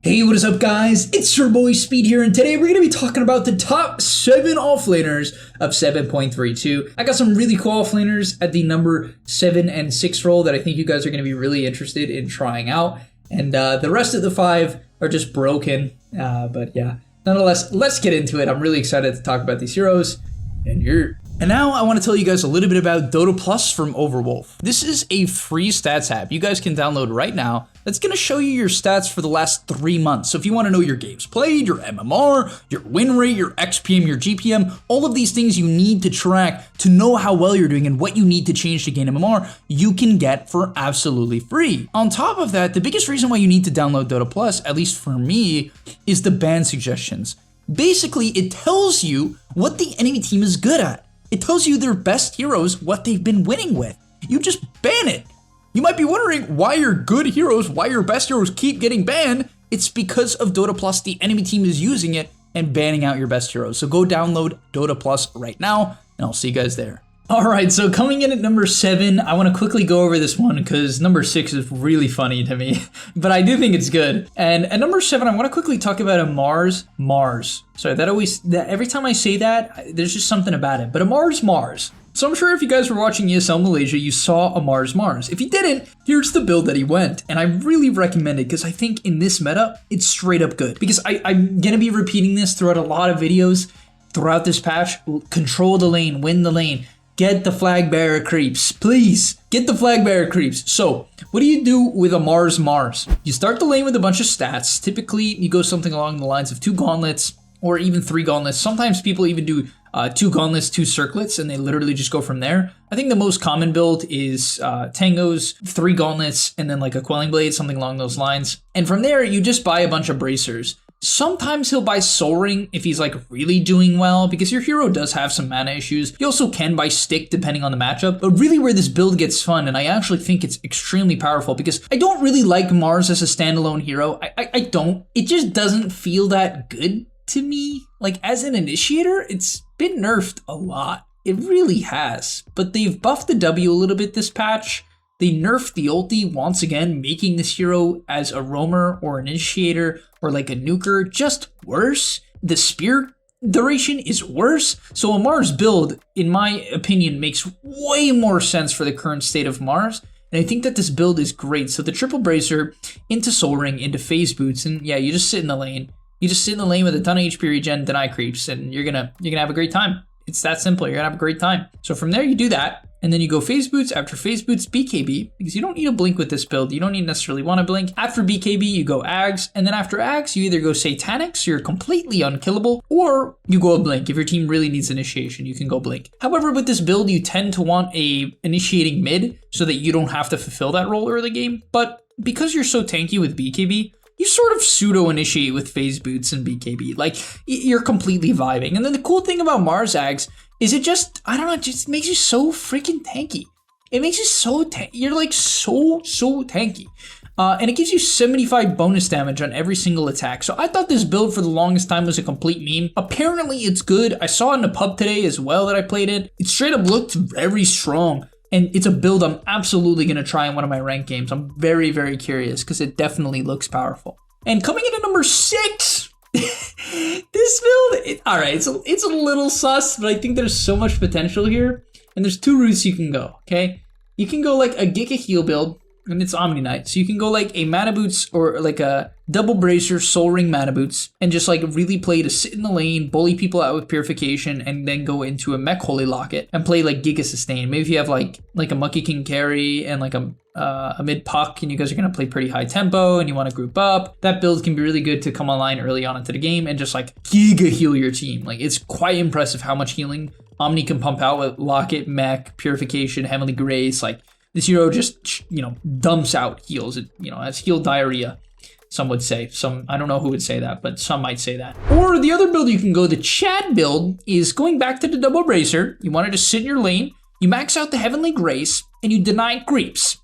Hey, what is up guys? It's your boy Speed here, and today we're going to be talking about the top 7 offlaners of 7.32. I got some really cool offlaners at the number 7 and 6 role that I think you guys are going to be really interested in trying out. And the rest of the 5 are just broken, but yeah. Nonetheless, let's get into it. I'm really excited to talk about these heroes, And now I want to tell you guys a little bit about Dota Plus from Overwolf. This is a free stats app you guys can download right now that's going to show you your stats for the last 3 months. So if you want to know your games played, your MMR, your win rate, your XPM, your GPM, all of these things you need to track to know how well you're doing and what you need to change to gain MMR, you can get for absolutely free. On top of that, the biggest reason why you need to download Dota Plus, at least for me, is the ban suggestions. Basically, it tells you what the enemy team is good at. It tells you their best heroes, what they've been winning with. You just ban it. You might be wondering why your good heroes, why your best heroes keep getting banned. It's because of Dota Plus. The enemy team is using it and banning out your best heroes. So go download Dota Plus right now, and I'll see you guys there. All right, so coming in at number 7, I want to quickly go over this one because number 6 is really funny to me, but I do think it's good. And at number 7, I want to quickly talk about a Mars. Sorry, every time I say that, there's just something about it, but a Mars. So I'm sure if you guys were watching ESL Malaysia, you saw a Mars. If you didn't, here's the build that he went, and I really recommend it because I think in this meta, it's straight up good. Because I'm going to be repeating this throughout a lot of videos throughout this patch. Control the lane, win the lane. Get the flag bearer creeps, please. Get the flag bearer creeps. So, what do you do with a Mars? You start the lane with a bunch of stats. Typically, you go something along the lines of 2 gauntlets or even 3 gauntlets. Sometimes people even do 2 gauntlets, 2 circlets, and they literally just go from there. I think the most common build is tangos, 3 gauntlets, and then like a quelling blade, something along those lines. And from there, you just buy a bunch of bracers. Sometimes he'll buy Soul Ring if he's like really doing well, because your hero does have some mana issues. You also can buy Stick depending on the matchup, but really where this build gets fun, and I actually think it's extremely powerful because I don't really like Mars as a standalone hero. I don't. It just doesn't feel that good to me. Like as an initiator, it's been nerfed a lot. It really has, but they've buffed the W a little bit this patch. They nerfed the ulti once again, making this hero as a roamer or an initiator or like a nuker just worse. The spear duration is worse. So a Mars build, in my opinion, makes way more sense for the current state of Mars. And I think that this build is great. So the triple bracer into Soul Ring, into phase boots, and yeah, you just sit in the lane. You just sit in the lane with a ton of HP regen, deny creeps, and you're gonna have a great time. It's that simple. You're gonna have a great time. So from there, you do that. And then you go phase boots, after phase boots, BKB, because you don't need a blink with this build. You don't need necessarily want to blink. After BKB, you go Ags, and then after Ags, you either go Satanic, so you're completely unkillable, or you go a blink. If your team really needs initiation, you can go blink. However, with this build, you tend to want a initiating mid so that you don't have to fulfill that role early game. But because you're so tanky with BKB, you sort of pseudo-initiate with phase boots and BKB. Like, you're completely vibing. And then the cool thing about Mars Ags is it just, I don't know, it just makes you so freaking tanky. It makes you so you're like so tanky. And it gives you 75 bonus damage on every single attack. So I thought this build for the longest time was a complete meme. Apparently it's good. I saw it in the pub today as well that I played it. It straight up looked very strong. And it's a build I'm absolutely going to try in one of my ranked games. I'm very, very curious because it definitely looks powerful. And coming in at number 6, this build, all right, it's a little sus, but I think there's so much potential here. And there's 2 routes you can go, okay? You can go like a Giga heal build, and it's Omni Knight. So you can go like a Mana Boots or like a double bracer Soul Ring Mana Boots and just like really play to sit in the lane, bully people out with Purification, and then go into a Mech Holy Locket and play like Giga Sustain. Maybe if you have like a Monkey King carry and like a mid puck, and you guys are going to play pretty high tempo and you want to group up, that build can be really good to come online early on into the game and just like Giga heal your team. Like it's quite impressive how much healing Omni can pump out with Locket, Mech, Purification, Heavenly Grace. Like this hero just, dumps out heals. It, has heal diarrhea, some would say. I don't know who would say that, but some might say that. Or the other build you can go, the Chad build, is going back to the double bracer. You wanted to sit in your lane, you max out the Heavenly Grace, and you deny creeps.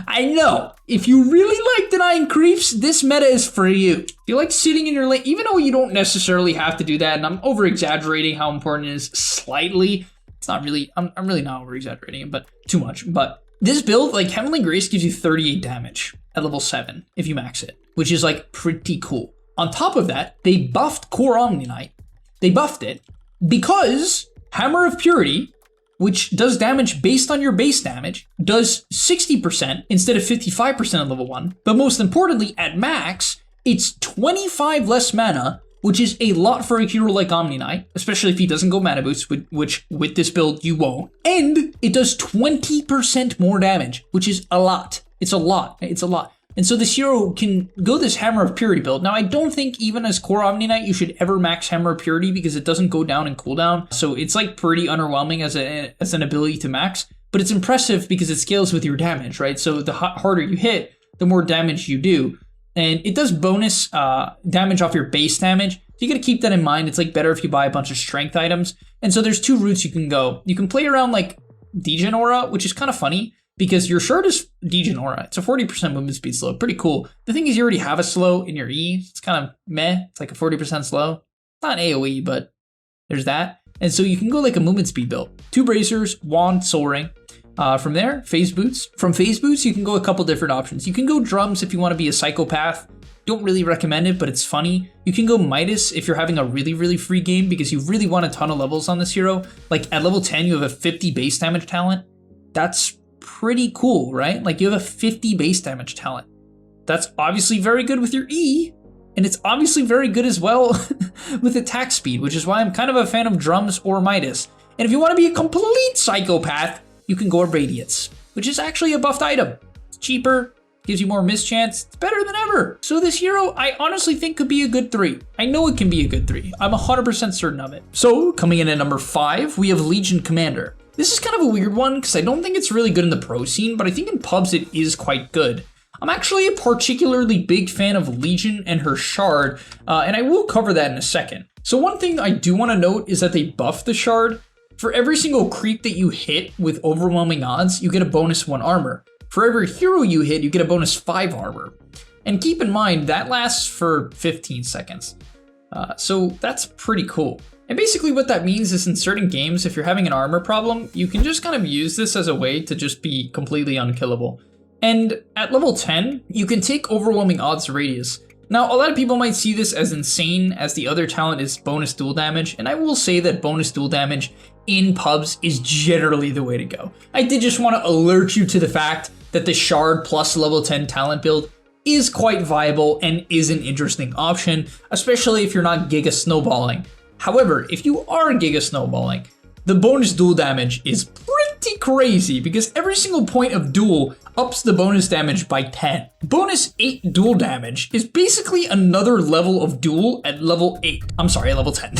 I know, if you really like denying creeps, this meta is for you. If you like sitting in your lane, even though you don't necessarily have to do that, and I'm over-exaggerating how important it is slightly. It's not really, I'm really not over-exaggerating it, but too much. But this build, like Heavenly Grace gives you 38 damage. at level 7 if you max it, which is like pretty cool. On top of that, they buffed Core Omni-Knight. They buffed it because Hammer of Purity, which does damage based on your base damage, does 60% instead of 55% at level 1. But most importantly, at max, it's 25 less mana, which is a lot for a hero like Omni-Knight, especially if he doesn't go mana boost, which with this build you won't. And it does 20% more damage, which is a lot. It's a lot. It's a lot. And so this hero can go this Hammer of Purity build. Now, I don't think even as Core Omni-Knight, you should ever max Hammer of Purity because it doesn't go down in cooldown. So it's like pretty underwhelming as an ability to max, but it's impressive because it scales with your damage, right? So the harder you hit, the more damage you do. And it does bonus damage off your base damage. So you gotta keep that in mind. It's like better if you buy a bunch of strength items. And so there's two routes you can go. You can play around like Degen Aura, which is kind of funny, because your shard is Degen Aura. It's a 40% movement speed slow. Pretty cool. The thing is you already have a slow in your E. It's kind of meh. It's like a 40% slow. Not AoE, but there's that. And so you can go like a movement speed build. 2 bracers, wand, soul ring. From there, phase boots. From phase boots, you can go a couple different options. You can go drums if you want to be a psychopath. Don't really recommend it, but it's funny. You can go Midas if you're having a really, really free game because you really want a ton of levels on this hero. Like at level 10, you have a 50 base damage talent. That's pretty cool, right? Like you have a 50 base damage talent. That's obviously very good with your E, and it's obviously very good as well with attack speed, which is why I'm kind of a fan of drums or Midas. And if you want to be a complete psychopath, you can go Radiance, which is actually a buffed item. It's cheaper, gives you more mischance, it's better than ever. So this hero, I honestly think could be a good 3. I know it can be a good 3. I'm 100% certain of it. So coming in at number 5, we have Legion Commander. This is kind of a weird one because I don't think it's really good in the pro scene, but I think in pubs it is quite good. I'm actually a particularly big fan of Legion and her shard, and I will cover that in a second. So one thing I do want to note is that they buffed the shard. For every single creep that you hit with overwhelming odds, you get a bonus 1 armor. For every hero you hit, you get a bonus 5 armor. And keep in mind, that lasts for 15 seconds. So that's pretty cool. And basically what that means is in certain games, if you're having an armor problem, you can just kind of use this as a way to just be completely unkillable. And at level 10, you can take Overwhelming Odds Radius. Now, a lot of people might see this as insane as the other talent is bonus duel damage, and I will say that bonus duel damage in pubs is generally the way to go. I did just want to alert you to the fact that the Shard plus level 10 talent build is quite viable and is an interesting option, especially if you're not Giga Snowballing. However, if you are Giga Snowballing, the bonus duel damage is pretty crazy because every single point of duel ups the bonus damage by 10. Bonus 8 duel damage is basically another level of duel at level 8. I'm sorry, at level 10.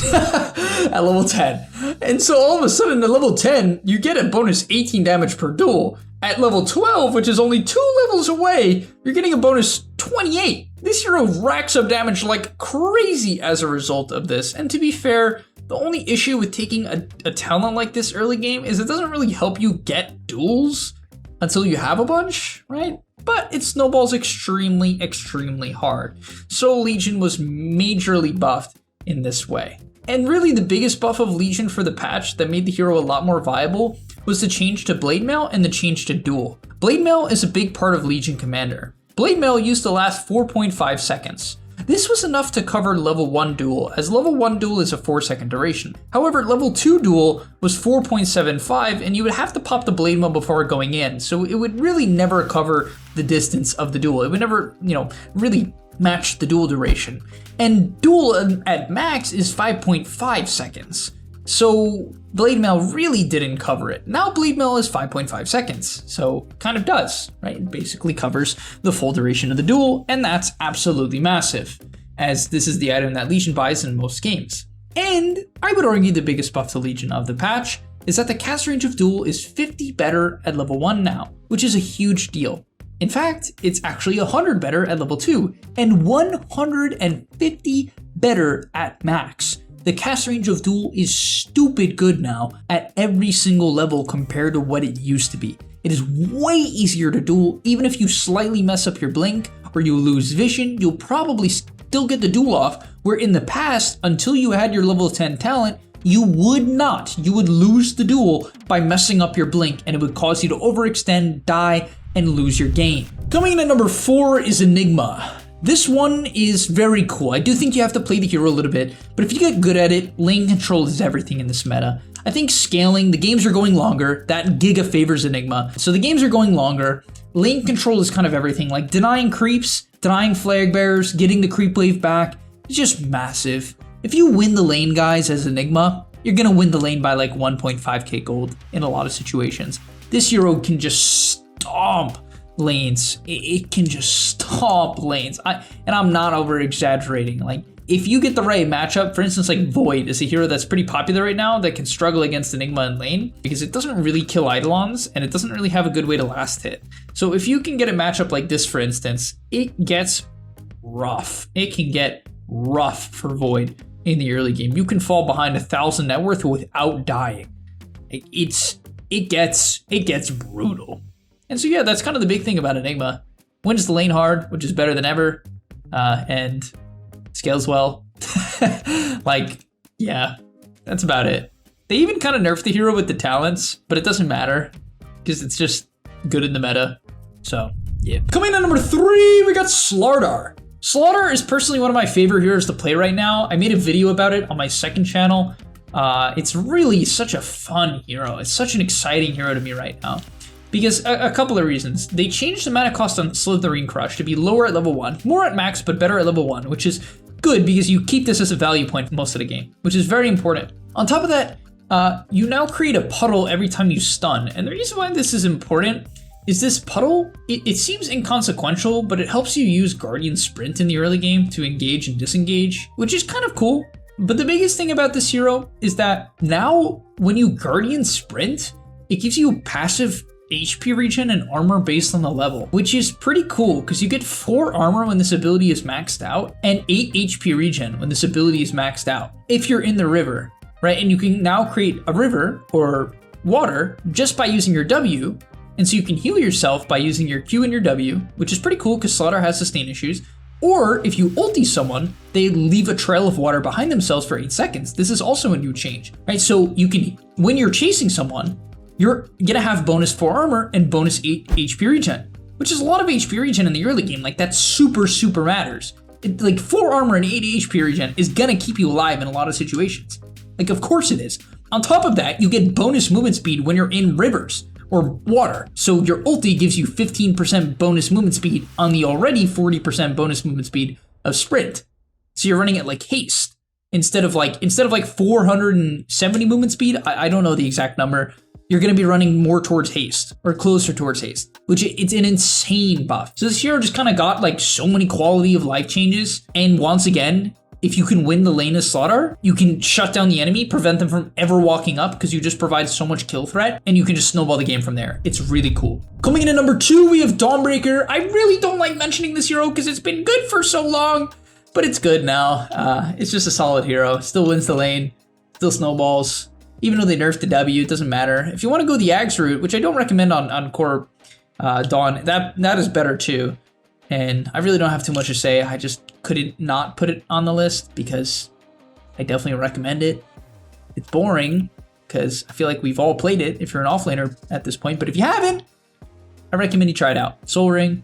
At level 10. And so all of a sudden at level 10, you get a bonus 18 damage per duel. At level 12, which is only 2 levels away, you're getting a bonus 28. This hero racks up damage like crazy as a result of this. And to be fair, the only issue with taking a talent like this early game is it doesn't really help you get duels until you have a bunch, right? But it snowballs extremely, extremely hard. So Legion was majorly buffed in this way. And really the biggest buff of Legion for the patch that made the hero a lot more viable was the change to Blade Mail and the change to Duel. Blade Mail is a big part of Legion Commander. Blade Mail used to last 4.5 seconds. This was enough to cover level 1 duel, as level 1 duel is a 4-second duration. However, level 2 duel was 4.75, and you would have to pop the Blade Mail before going in, so it would really never cover the distance of the duel. It would never, really match the duel duration. And duel at max is 5.5 seconds. So Blade Mail really didn't cover it. Now Blade Mail is 5.5 seconds, so kind of does, right? It basically covers the full duration of the duel, and that's absolutely massive, as this is the item that Legion buys in most games. And I would argue the biggest buff to Legion of the patch is that the cast range of Duel is 50 better at level 1 now, which is a huge deal. In fact, it's actually 100 better at level 2, and 150 better at max. The cast range of Duel is stupid good now at every single level compared to what it used to be. It is way easier to duel. Even if you slightly mess up your blink or you lose vision, you'll probably still get the duel off, where in the past, until you had your level 10 talent, you would not. You would lose the duel by messing up your blink, and it would cause you to overextend, die, and lose your game. Coming in at number 4 is Enigma. This one is very cool. I do think you have to play the hero a little bit, but if you get good at it, lane control is everything in this meta. I think scaling, the games are going longer. That Giga favors Enigma. So the games are going longer. Lane control is kind of everything, like denying creeps, denying flag bearers, getting the creep wave back. It's just massive. If you win the lane, guys, as Enigma, you're gonna win the lane by like 1.5k gold in a lot of situations. This hero can just stomp lanes. It can just stomp lanes. And I'm not over exaggerating. Like, if you get the right matchup, for instance, like Void is a hero that's pretty popular right now that can struggle against Enigma in lane because it doesn't really kill Eidolons and it doesn't really have a good way to last hit. So if you can get a matchup like this, for instance, it gets rough. It can get rough for Void in the early game. You can fall behind 1,000 net worth without dying. It gets brutal. And so yeah, that's kind of the big thing about Enigma. Wins the lane hard, which is better than ever, and scales well. Like, yeah, that's about it. They even kind of nerfed the hero with the talents, but it doesn't matter because it's just good in the meta. So yeah. Coming in at number 3, we got Slardar. Slardar is personally one of my favorite heroes to play right now. I made a video about it on my second channel. It's really such a fun hero. It's such an exciting hero to me right now. Because a couple of reasons. They changed the mana cost on Slitherine Crush to be lower at level 1, more at max, but better at level 1, which is good because you keep this as a value point most of the game, which is very important. On top of that, you now create a puddle every time you stun. And the reason why this is important is this puddle, it seems inconsequential, but it helps you use Guardian Sprint in the early game to engage and disengage, which is kind of cool. But the biggest thing about this hero is that now when you Guardian Sprint, it gives you passive HP regen and armor based on the level, which is pretty cool because you get 4 armor when this ability is maxed out and 8 HP regen when this ability is maxed out if you're in the river, right? And you can now create a river or water just by using your W, and so you can heal yourself by using your Q and your W, which is pretty cool because Slaughter has sustain issues. Or if you ulti someone, they leave a trail of water behind themselves for 8 seconds. This is also a new change, right? So you can, when you're chasing someone, you're gonna have bonus 4 armor and bonus 8 HP regen, which is a lot of HP regen in the early game. Like, that super matters. Like 4 armor and 8 HP regen is gonna keep you alive in a lot of situations. Like, of course it is. On top of that, you get bonus movement speed when you're in rivers or water. So your ulti gives you 15% bonus movement speed on the already 40% bonus movement speed of sprint. So you're running it like haste instead of like 470 movement speed. I don't know the exact number. You're going to be running more towards haste or closer towards haste, which it's an insane buff. So this hero just kind of got like so many quality of life changes. And once again, if you can win the lane as Slaughter, you can shut down the enemy, prevent them from ever walking up because you just provide so much kill threat, and you can just snowball the game from there. It's really cool. Coming in at number 2, we have Dawnbreaker. I really don't like mentioning this hero because it's been good for so long, but it's good now. It's just a solid hero. Still wins the lane, still snowballs. Even though they nerfed the W, it doesn't matter. If you want to go the Ags route, which I don't recommend on core Dawn, that is better too. And I really don't have too much to say. I just couldn't not put it on the list because I definitely recommend it. It's boring because I feel like we've all played it if you're an offlaner at this point. But if you haven't, I recommend you try it out. Soul Ring,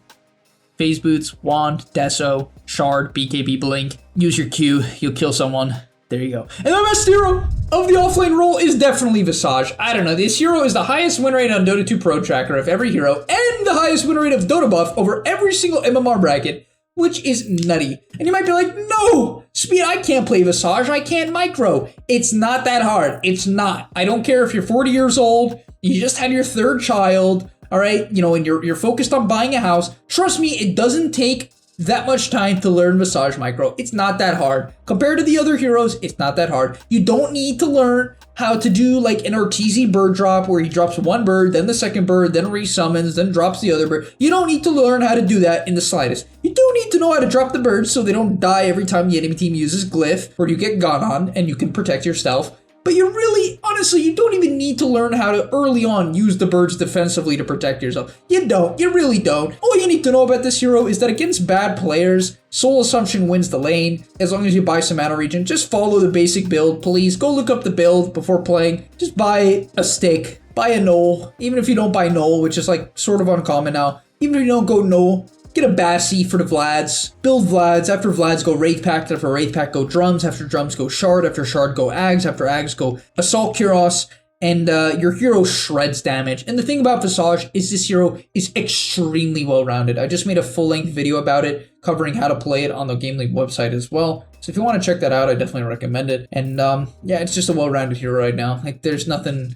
Phase Boots, Wand, Deso, Shard, BKB Blink. Use your Q, you'll kill someone. There you go. And the best hero of the offlane role is definitely Visage. I don't know, this hero is the highest win rate on Dota 2 Pro Tracker of every hero and the highest win rate of Dota Buff over every single MMR bracket, which is nutty. And you might be like, no, Speed, I can't play Visage, I can't micro. It's not that hard, it's not. I don't care if you're 40 years old, you just had your 3rd child, all right, you know, and you're focused on buying a house. Trust me, it doesn't take that much time to learn Visage Micro. It's not that hard. Compared to the other heroes, it's not that hard. You don't need to learn how to do like an Arteezy bird drop where he drops 1 bird, then the 2nd bird, then resummons, then drops the other bird. You don't need to learn how to do that in the slightest. You do need to know how to drop the birds so they don't die every time the enemy team uses Glyph or you get gone on and you can protect yourself. But you really, honestly, you don't even need to learn how to early on use the birds defensively to protect yourself. You don't, you really don't. All you need to know about this hero is that against bad players, Soul Assumption wins the lane. As long as you buy some mana regen, just follow the basic build, please. Go look up the build before playing. Just buy a stick buy a Null. Even if you don't buy Null, which is like sort of uncommon now, even if you don't go Null, get a Bassi for the Vlads. Build Vlads. After Vlads, go Wraith Pact. After Wraith Pact, go Drums. After Drums, go Shard. After Shard, go Ags. After Ags, go Assault Kuros. And your hero shreds damage. And the thing about Visage is this hero is extremely well-rounded. I just made a full-length video about it, covering how to play it on the Game League website as well. So if you want to check that out, I definitely recommend it. And yeah, it's just a well-rounded hero right now. Like there's nothing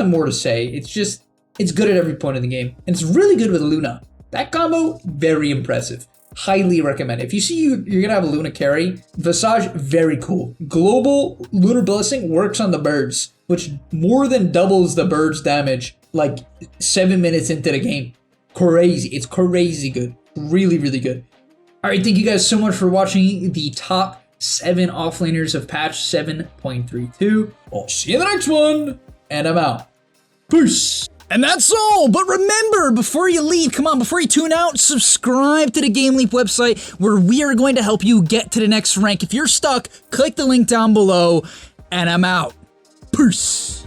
more to say. It's good at every point of the game. And it's really good with Luna. That combo, very impressive. Highly recommend it. If you see you're gonna have a Luna carry, Visage, very cool. Global Lunar Blessing works on the birds, which more than doubles the bird's damage like 7 minutes into the game. Crazy. It's crazy good. Really, really good. All right, thank you guys so much for watching the top 7 offlaners of patch 7.32. I'll see you in the next one, and I'm out. Peace. And that's all, but remember, before you leave, come on, before you tune out, subscribe to the Game Leap website where we are going to help you get to the next rank. If you're stuck, click the link down below, and I'm out. Peace.